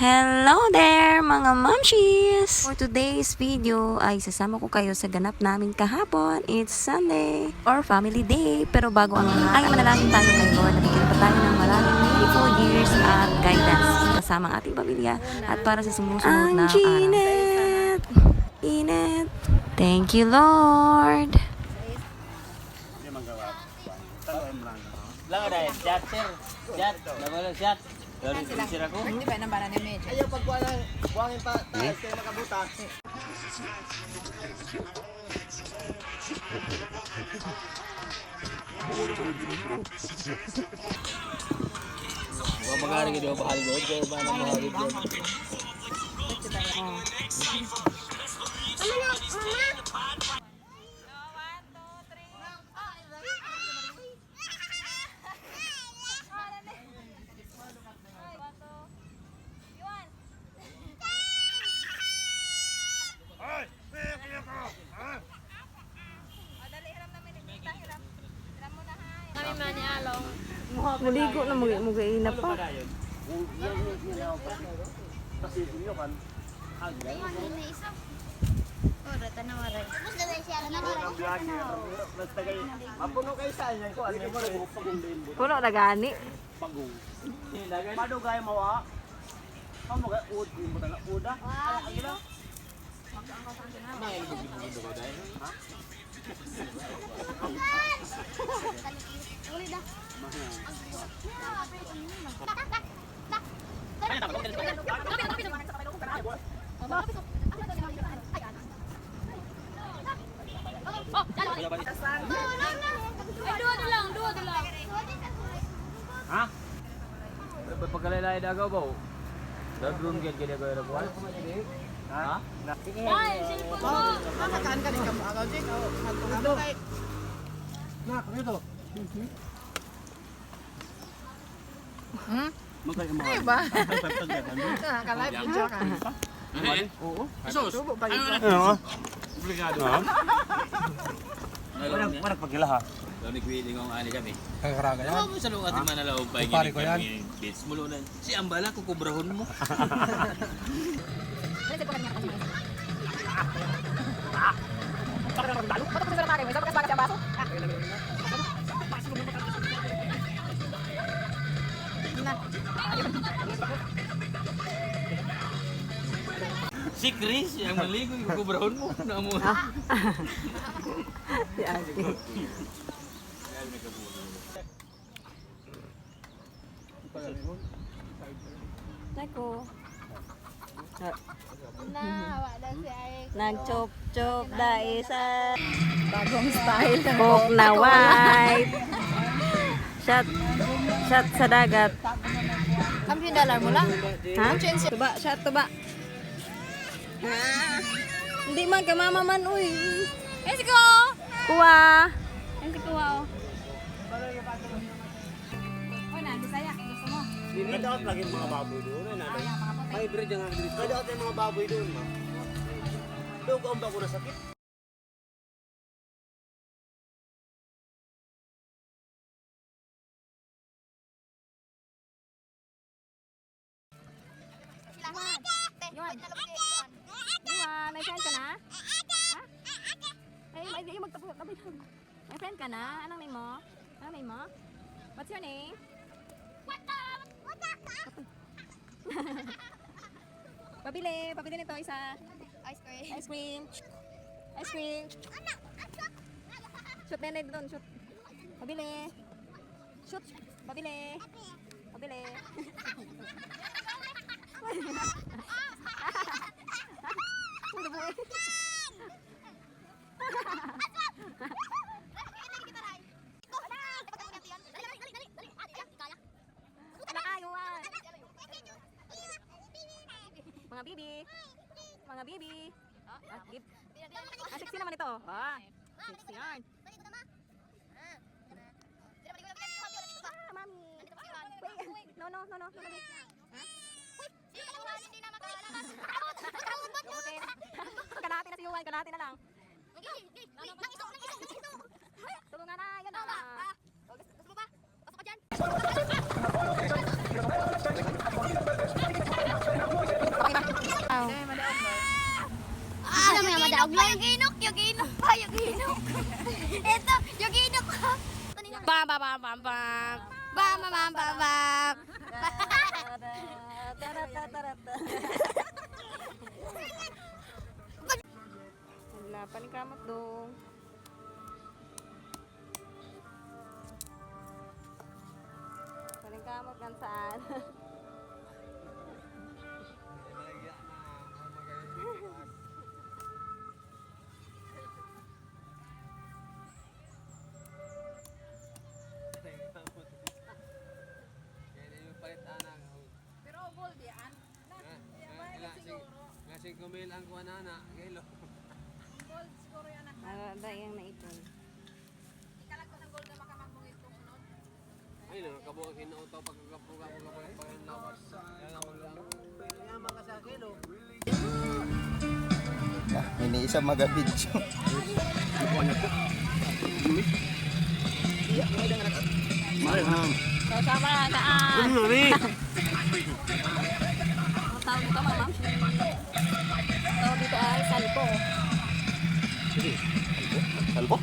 Hello there mga mamshis! For today's video ay sasama ko kayo sa ganap namin kahapon. It's Sunday or family day. Pero bago ang lahat ay manalangin tayo kay Lord na bigyan pa tayo ng maraming beautiful years at guidance kasama ang ating pamilya at para sa sumusunod na araw. Inet! Thank you Lord! Lang ada chat sir. Chat, double chat. Dari sir ako. Hindi ba nambara ni medyo? Ayaw pagbuhangin pa tayo kayo makabuta. Wa magari gid ba hal do, kay ba nang mahal gid. Maligo na mag-ina pa. Kasi inyo kan. Mapuno kayo sa inyo ko ano mo rin pagundin mo. Puno na gani. Pagong. Madugay mo wa. Kamu kay ud mo tanga uda. Ay ila. Ha? Pagkalay dagaw ba? Dadrun gid gid ko ra buwan. Ha? Makakaan ka din ka mo agaw din. Magpungado kay. Nak, ito. Magkay mo. Ay ba? Nakaka-live video ka. Oo. Subo pa yun. Ano? Obligado. Wala pagila ha. Ni kwiling ang ani kami. Kagaraga yan. Ano sa lugat man nalaw pa Pare ko yan. Bits mulo na. Si Ambala ko kubrahon mo. Si Chris yang maligo yung kubrahon mo na mo. Si Ate. Nako. Nag-chop-chop da isa. Bagong style ng Coke na white. Shot sa dagat. Kampiyon dollar mo lang. Ha? Tuba, shot tuba. Hindi man ka mama man uy. Eh si ko. Kuha. Eh si ko oh. Oy na, Bisaya, gusto mo? Kadaot lagi mga baboy doon. Nanay. May breed nga dito. Kadaot yung mga baboy doon, ma. Doon ang bago na sakit. Yuan, may friend ka na? Ha? Ay, magtapos. May friend ka na? Anong name mo? Anong name mo? What's your name? Pabili nito isa. Ice cream. Shoot na doon, shoot. Pabili. Shoot. Pabili. Mga bibi. Sexy naman ito. Sexy yarn. Mami. Wait, no. Okay. Kalahati na si Yuan, kalahati na lang. Tulungan na, yan na. Gusto mo ba? Pasok ka dyan. Vlog lang yung ginok pa, yung ginok. Ito, yung ginok ko. Bam, bam, bam, bam, bam. Bam, bam, bam, bam, bam. Wala, paningkamot dong. Paningkamot kan saan? Pero gold yan. Ngasing kumil ang kuha na na, kilo. Gold siguro yan. Naganda yung naipon. Ikalag ko ng gold na makamagmungit kung unod. Ay, nakabuang hinuutaw pagkakapuga ko kapag pagkalawas. Yan ako lang. Yaman ka sa kilo. Iniisa magabidyo. Sama na daan. Ang tawag dito, mama? Tawag dito ay salpo. Salbo?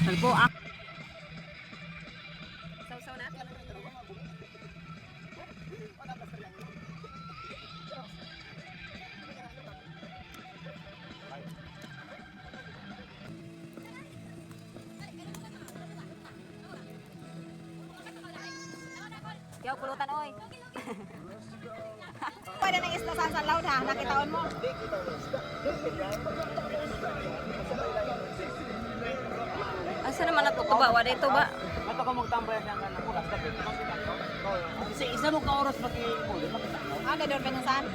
Salpo, ah. Sausaw na? Kaya pulutan, oy. Pwede na isla sa salaw na, nakitaon mo. Asa naman ako to ba? Wala ito ba? Ato ka magtambay siya ka na kulas ka pito makita ko. Kasi isa mo ka oras pag-iuli makita ko. Ah, dador pa niya saan?